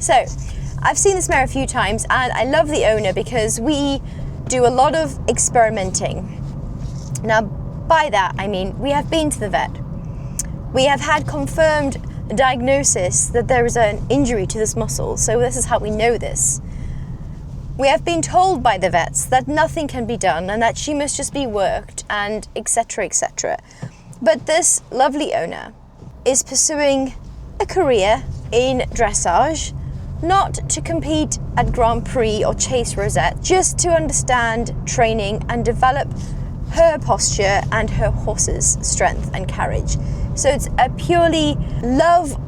So I've seen this mare a few times, and I love the owner because we do a lot of experimenting. Now, by that, I mean we have been to the vet. We have had confirmed diagnosis that there is an injury to this muscle, so this is how we know this. We have been told by the vets that nothing can be done and that she must just be worked and etc, etc. But this lovely owner is pursuing a career in dressage, not to compete at Grand Prix or chase Rosette, just to understand training and develop her posture and her horse's strength and carriage. So it's a purely love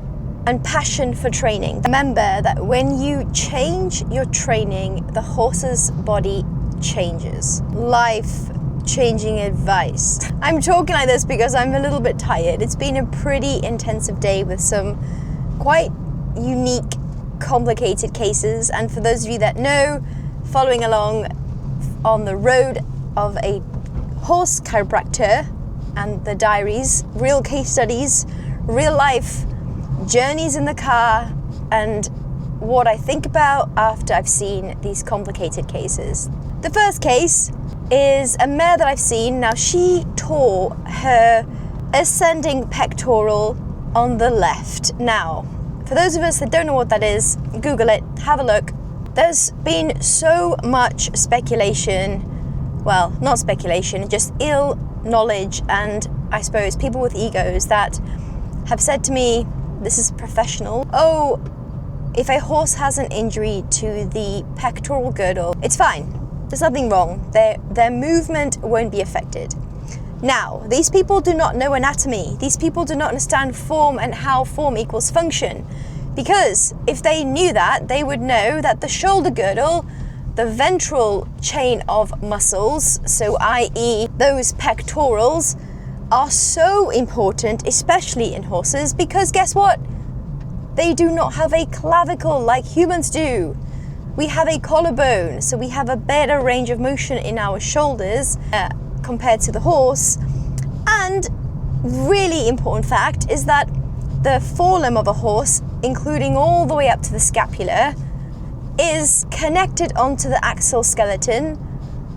and passion for training. Remember that when you change your training, the horse's body changes. Life-changing advice. I'm talking like this because I'm a little bit tired. It's been a pretty intensive day with some quite unique, complicated cases. And for those of you that know, following along on the road of a horse chiropractor and the diaries, real case studies, real life journeys in the car, and what I think about after I've seen these complicated cases. The first case is a mare that I've seen. Now, she tore her ascending pectoral on the left. Now, for those of us that don't know what that is, Google it, have a look. There's been so much speculation, well, not speculation, just ill knowledge, and I suppose people with egos that have said to me, this is professional, oh, if a horse has an injury to the pectoral girdle, it's fine. There's nothing wrong. Their movement won't be affected. Now, these people do not know anatomy. These people do not understand form and how form equals function. Because if they knew that, they would know that the shoulder girdle, the ventral chain of muscles, so i.e. those pectorals, are so important, especially in horses, because guess what? They do not have a clavicle like humans do. We have a collarbone, so we have a better range of motion in our shoulders compared to the horse. And really important fact is that the forelimb of a horse, including all the way up to the scapula, is connected onto the axial skeleton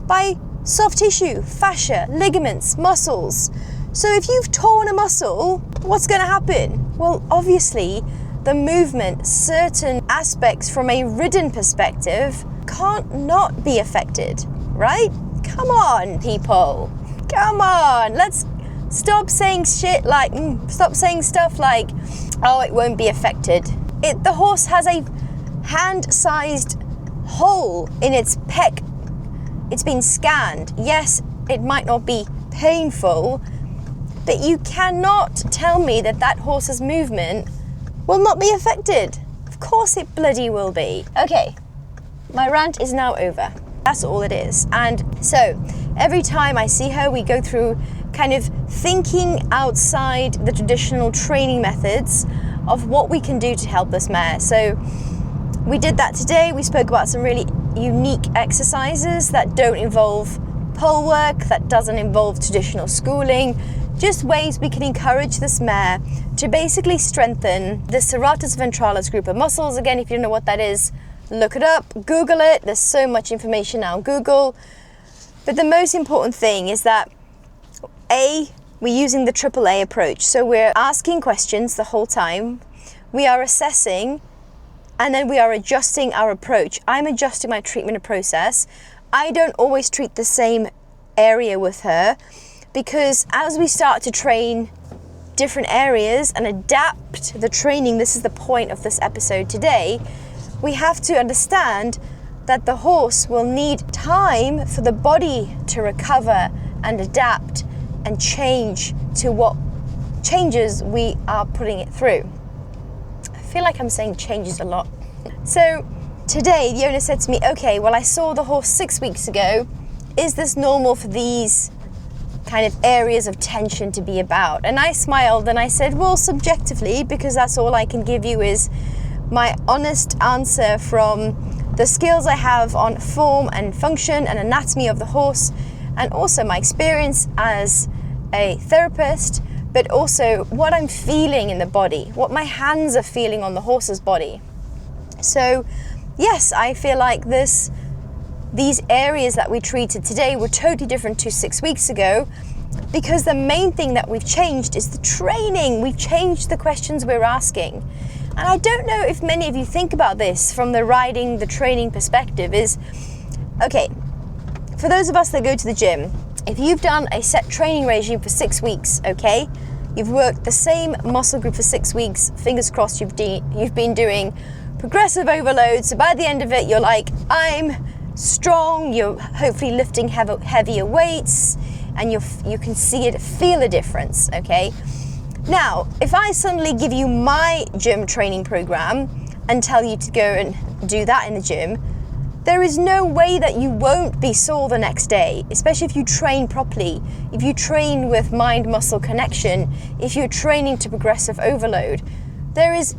by soft tissue, fascia, ligaments, muscles. So if you've torn a muscle, what's going to happen? Well, obviously, the movement, certain aspects from a ridden perspective can't not be affected, right? Come on, people. Come on. Let's stop saying shit like, stop saying stuff like, oh, it won't be affected. The horse has a hand-sized hole in its pec. It's been scanned. Yes, it might not be painful, but you cannot tell me that that horse's movement will not be affected. Of course it bloody will be. Okay, my rant is now over. That's all it is. And so every time I see her, we go through kind of thinking outside the traditional training methods of what we can do to help this mare. So we did that today. We spoke about some really unique exercises that don't involve pole work, that doesn't involve traditional schooling, just ways we can encourage this mare to basically strengthen the serratus ventralis group of muscles. Again, if you don't know what that is, look it up, Google it. There's so much information now on Google. But the most important thing is that we're using the AAA approach. So we're asking questions the whole time. We are assessing, and then we are adjusting our approach. I'm adjusting my treatment process. I don't always treat the same area with her, because as we start to train different areas and adapt the training, this is the point of this episode today, we have to understand that the horse will need time for the body to recover and adapt and change to what changes we are putting it through. I feel like I'm saying changes a lot. So today the owner said to me, okay, well, I saw the horse 6 weeks ago. Is this normal for these kind of areas of tension to be about? And I smiled and I said, well, subjectively, because that's all I can give you is my honest answer from the skills I have on form and function and anatomy of the horse, and also my experience as a therapist, but also what I'm feeling in the body, what my hands are feeling on the horse's body. So yes, I feel like these areas that we treated today were totally different to 6 weeks ago, because the main thing that we've changed is the training. We've changed the questions we're asking. And I don't know if many of you think about this from the riding, the training perspective is, okay, for those of us that go to the gym, if you've done a set training regime for 6 weeks, okay, you've worked the same muscle group for 6 weeks, fingers crossed you've been doing progressive overload, so by the end of it you're like, I'm strong, you're hopefully lifting heavier weights, and you can see it, feel a difference, okay? Now, if I suddenly give you my gym training program and tell you to go and do that in the gym, there is no way that you won't be sore the next day, especially if you train properly, if you train with mind-muscle connection, if you're training to progressive overload. There is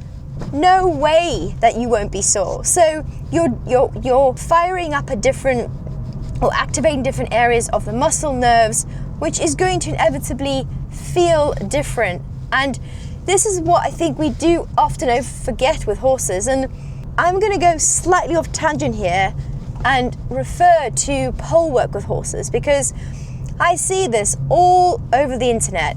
no way that you won't be sore. So you're firing up or activating different areas of the muscle nerves, which is going to inevitably feel different. And this is what I think we do often forget with horses. And I'm going to go slightly off tangent here and refer to pole work with horses, because I see this all over the internet.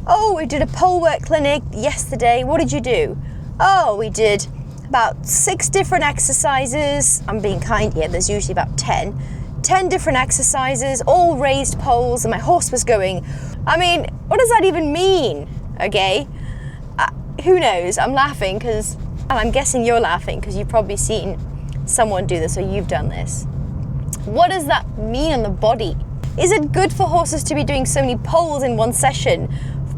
Oh, we did a pole work clinic yesterday. What did you do? Oh, we did about 6 different exercises. I'm being kind here. There's usually about 10 different exercises, all raised poles, and my horse was going. I mean, what does that even mean? Okay, who knows? I'm laughing and I'm guessing you're laughing because you've probably seen someone do this or you've done this. What does that mean on the body? Is it good for horses to be doing so many poles in one session?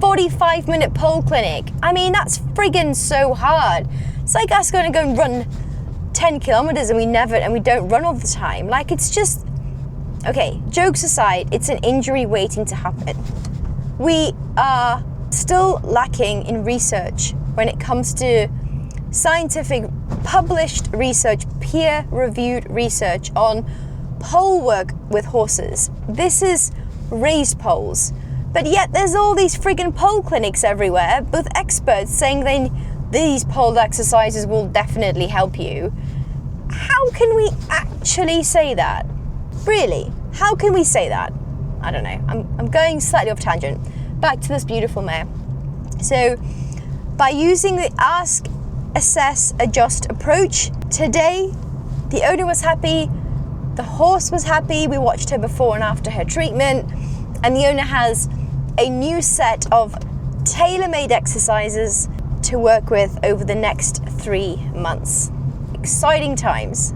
45-minute pole clinic. I mean, that's friggin' so hard. It's like us going to go and run 10 kilometers and we don't run all the time. Like, it's just, okay, jokes aside, it's an injury waiting to happen. We are still lacking in research when it comes to scientific published research, peer-reviewed research on pole work with horses. This is raised poles, but yet there's all these friggin' pole clinics everywhere with experts saying these pole exercises will definitely help you. How can we actually say that? Really? How can we say that? I don't know. I'm going slightly off tangent. Back to this beautiful mare. So by using the ask, assess, adjust approach, today the owner was happy, the horse was happy, we watched her before and after her treatment, and the owner has a new set of tailor-made exercises to work with over the next 3 months. Exciting times.